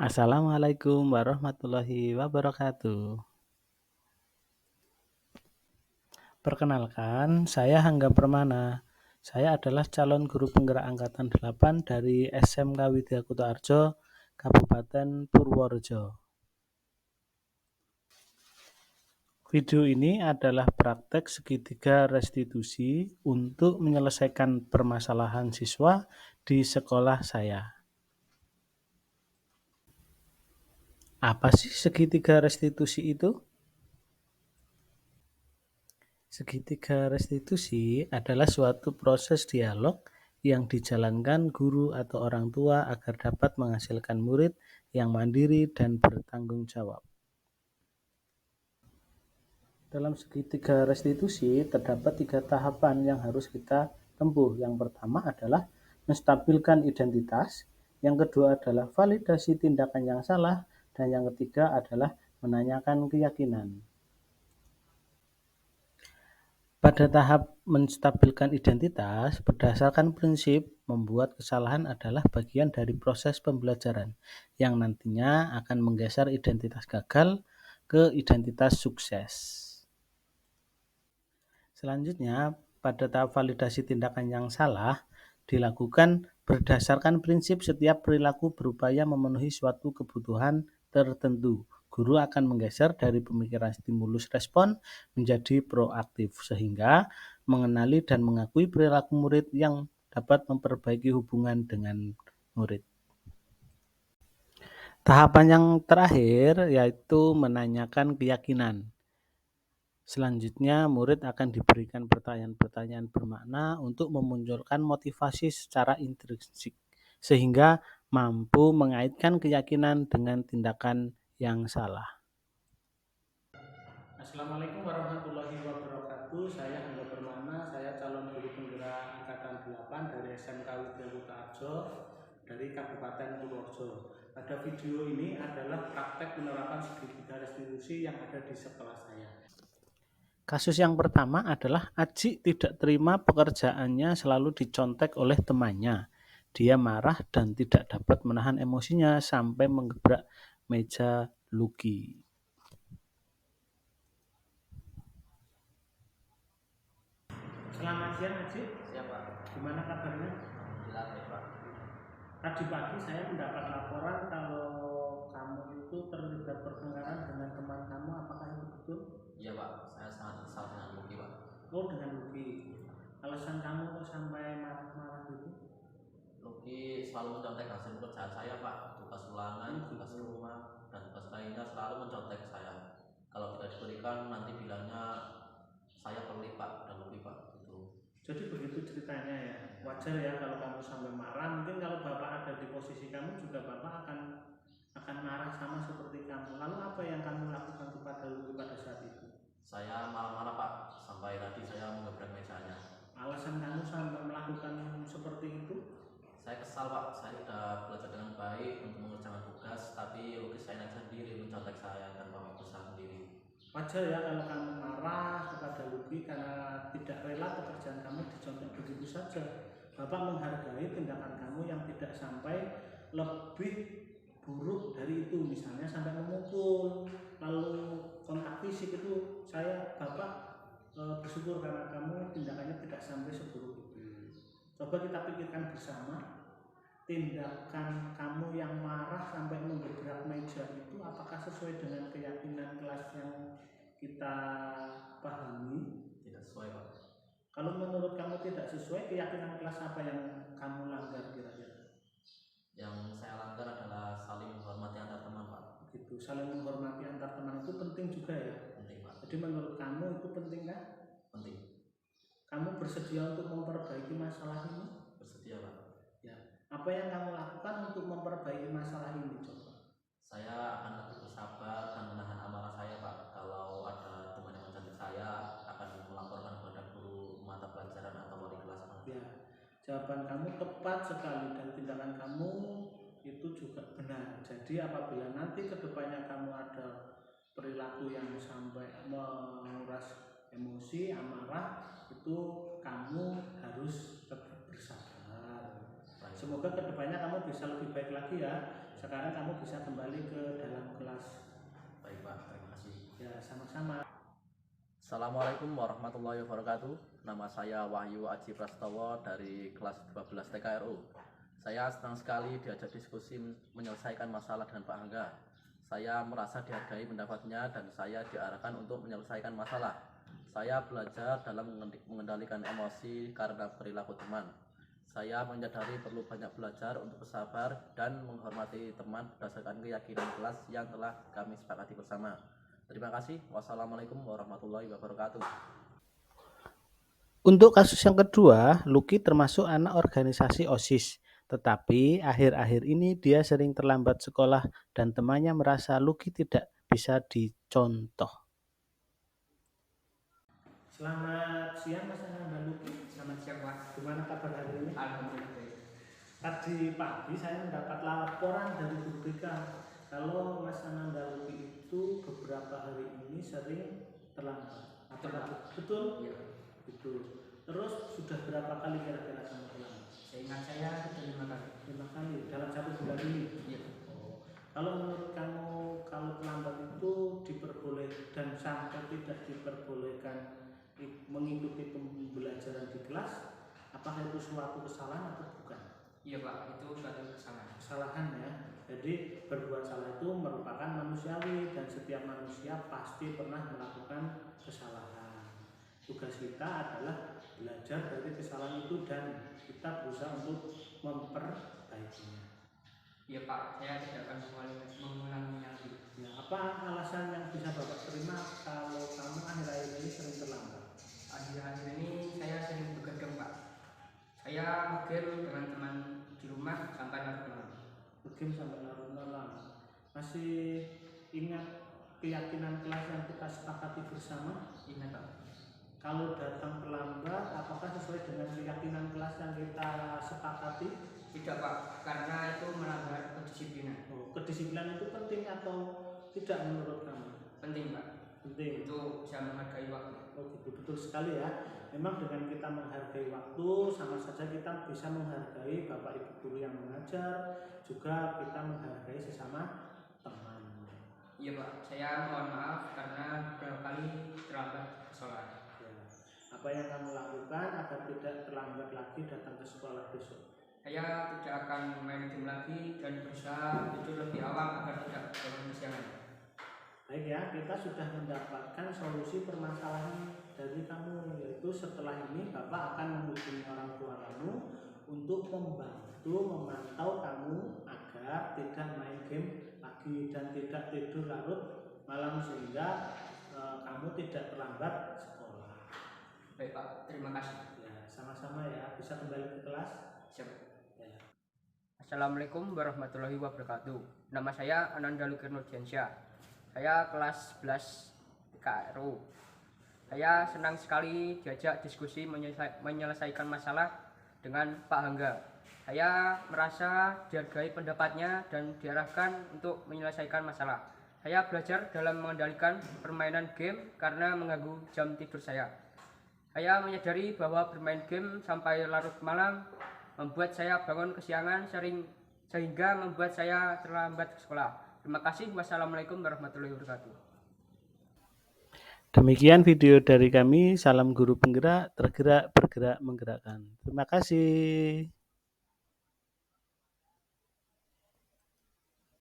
Assalamualaikum warahmatullahi wabarakatuh. Perkenalkan, saya Hangga Permana. Saya adalah calon guru penggerak angkatan 8 dari SMK Widya Kutoarjo, Kabupaten Purworejo. Video ini adalah praktek segitiga restitusi untuk menyelesaikan permasalahan siswa di sekolah saya. Apa sih segitiga restitusi itu? Segitiga restitusi adalah suatu proses dialog yang dijalankan guru atau orang tua agar dapat menghasilkan murid yang mandiri dan bertanggung jawab. Dalam segitiga restitusi terdapat 3 tahapan yang harus kita tempuh. Yang pertama adalah menstabilkan identitas, yang kedua adalah validasi tindakan yang salah, dan yang ketiga adalah menanyakan keyakinan. Pada tahap menstabilkan identitas, berdasarkan prinsip membuat kesalahan adalah bagian dari proses pembelajaran yang nantinya akan menggeser identitas gagal ke identitas sukses. Selanjutnya, pada tahap validasi tindakan yang salah dilakukan berdasarkan prinsip setiap perilaku berupaya memenuhi suatu kebutuhan tertentu. Guru akan menggeser dari pemikiran stimulus respon menjadi proaktif sehingga mengenali dan mengakui perilaku murid yang dapat memperbaiki hubungan dengan murid. Tahapan yang terakhir yaitu menanyakan keyakinan. Selanjutnya, murid akan diberikan pertanyaan-pertanyaan bermakna untuk memunculkan motivasi secara intrinsik, sehingga mampu mengaitkan keyakinan dengan tindakan yang salah. Assalamualaikum warahmatullahi wabarakatuh. Saya Hangga Permana, saya calon guru penggerak angkatan 8 dari SMK Widya Kutoarjo dari Kabupaten Purworejo. Pada video ini adalah praktek penerapan segitiga restitusi yang ada di sekolah saya. Kasus yang pertama adalah Aji tidak terima pekerjaannya selalu dicontek oleh temannya. Dia marah dan tidak dapat menahan emosinya sampai menggebrak meja Lucky. Selamat siang Aji. Siap, Pak. Gimana kabarnya? Alhamdulillah baik, Pak. Tadi pagi saya mendapat laporan kalau kamu itu terlibat pertengkaran dengan teman kamu. Apakah itu betul? Iya, Pak. Saya sangat kesal dengan Lucky, Pak. Oh, dengan Lucky. Alasan kamu kok sampai marah-marah gitu? Lucky selalu mencontek hasil pekerjaan saya, Pak. Tugas ulangan, tugas rumah, dan tugas lainnya selalu mencontek saya. Kalau tidak diberikan, nanti bilangnya saya pelit, Pak, dan Lucky, Pak. Gitu. Jadi begitu ceritanya ya. Wajar ya kalau kamu sampai marah. Mungkin kalau Bapak ada di posisi kamu juga Bapak akan marah sama seperti kamu. Lalu apa yang kamu lakukan kepada Lucky pada saat itu? Saya marah-marah, Pak, sampai tadi saya menggebrak mejanya. Alasan kamu sampai melakukan seperti itu? Saya kesal, Pak. Saya sudah belajar dengan baik untuk mengerjakan tugas, tapi Lucky saya sendiri mencontek saya dan Bapak besar sendiri. Wajar ya kalau kamu marah kepada Lucky karena tidak rela pekerjaan kamu dicontek begitu saja. Bapak menghargai tindakan kamu yang tidak sampai lebih buruk dari itu, misalnya sampai memukul, lalu kontak fisik itu. Bapak bersyukur karena kamu tindakannya tidak sampai seburuk itu. Coba kita pikirkan bersama, tindakan kamu yang marah sampai menggebrak meja itu apakah sesuai dengan keyakinan kelas yang kita pahami? Tidak sesuai, Pak. Kalau menurut kamu tidak sesuai, keyakinan kelas apa yang kamu langgar kira-kira? Yang saya langgar adalah saling menghormati antar teman, Pak. Begitu, saling menghormati antar teman itu penting juga ya? Penting, Pak. Jadi menurut kamu itu penting kan? Penting. Kamu bersedia untuk memperbaiki masalah ini? Bersedia, Pak. Ya. Apa yang kamu lakukan untuk memperbaiki masalah ini, coba? Saya akan lebih bersabar dan menahan amarah saya, Pak. Kalau ada teman yang mencontek saya, akan melaporkan kepada guru mata pelajaran atau wali kelas, Pak. Ya, jawaban kamu tepat sekali dan tindakan kamu itu juga benar. Jadi apabila nanti kedepannya kamu ada perilaku yang sampai menguras emosi, amarah, itu kamu harus tetap bersabar. Semoga kedepannya kamu bisa lebih baik lagi ya. sekarang kamu bisa kembali ke dalam kelas. Baik Pak, terima kasih. Ya, sama-sama. Assalamualaikum warahmatullahi wabarakatuh. Nama saya Wahyu Aji Prastowo dari kelas 12 TKRU. Saya senang sekali diajak diskusi menyelesaikan masalah dengan Pak Angga. Saya merasa dihargai pendapatnya dan saya diarahkan untuk menyelesaikan masalah. Saya belajar dalam mengendalikan emosi karena perilaku teman. Saya menyadari perlu banyak belajar untuk bersabar dan menghormati teman berdasarkan keyakinan kelas yang telah kami sepakati bersama. Terima kasih. Wassalamualaikum warahmatullahi wabarakatuh. Untuk kasus yang kedua, Lucky termasuk anak organisasi OSIS. Tetapi akhir-akhir ini dia sering terlambat sekolah dan temannya merasa Lucky tidak bisa dicontoh. Selamat siang Mas Ananda Lucky. Selamat siang Pak. Gimana kabar hari ini? Alhamdulillah baik. Tadi pagi saya mendapat laporan dari Bu Rika kalau Mas Ananda Lucky itu beberapa hari ini sering terlambat. Apakah betul? Iya. Betul. Terus sudah berapa kali kira-kira kamu terlambat? Seingat saya sudah 5 kali. 5 kali dalam 1 bulan ini. Iya. Kalau menurut kamu kalau terlambat itu diperbolehkan dan sampai tidak diperbolehkan mengikuti pembelajaran di kelas, apakah itu suatu kesalahan atau bukan? Iya Pak, itu suatu kesalahan. Kesalahan ya. Jadi berbuat salah itu merupakan manusiawi dan setiap manusia pasti pernah melakukan kesalahan. Tugas kita adalah belajar dari kesalahan itu dan kita berusaha untuk memperbaikinya. Iya Pak, saya tidak akan mengulanginya lagi. Ya, apa alasan yang bisa Bapak terima kalau kamu akhir-akhir ini sering terlambat? Akhir-akhir ini saya sering begadang Pak. Saya game dengan teman di rumah sampai larut malam. Game sampai larut malam. Masih ingat keyakinan kelas yang kita sepakati bersama? Ingat Pak. Kalau datang terlambat, apakah sesuai dengan keyakinan kelas yang kita sepakati? Tidak Pak, karena itu melanggar kedisiplinan. Oh, kedisiplinan itu penting atau tidak menurut kamu? Penting Pak. Penting. Itu bisa menghargai waktu. Oh gitu, betul sekali ya. Memang dengan kita menghargai waktu, sama saja kita bisa menghargai Bapak Ibu guru yang mengajar, juga kita menghargai sesama teman. Iya Pak, saya mohon maaf karena beberapa kali terlambat ke sekolah. Ya. Apa yang kamu lakukan agar tidak terlambat lagi datang ke sekolah besok? Saya tidak akan main game lagi dan berusaha tidur lebih awal agar tidak bangun kesiangan. Baik ya, kita sudah mendapatkan solusi permasalahan dari kamu, yaitu setelah ini Bapak akan menghubungi orang tua kamu untuk membantu memantau kamu agar tidak main game lagi dan tidak tidur larut malam sehingga kamu tidak terlambat sekolah. Baik Pak, terima kasih. Ya, sama-sama ya, bisa kembali ke kelas. Siap. Ya. Assalamualaikum warahmatullahi wabarakatuh. Nama saya Ananda Lucky Nurdiansyah. Saya kelas 11 TKRU. Saya senang sekali diajak diskusi menyelesaikan masalah dengan Pak Angga. Saya merasa dihargai pendapatnya dan diarahkan untuk menyelesaikan masalah. Saya belajar dalam mengendalikan permainan game karena mengganggu jam tidur saya. Saya menyadari bahwa bermain game sampai larut malam membuat saya bangun kesiangan sehingga membuat saya terlambat ke sekolah. Terima kasih. Wassalamualaikum warahmatullahi wabarakatuh. Demikian video dari kami. Salam guru penggerak, tergerak, bergerak, menggerakkan. Terima kasih.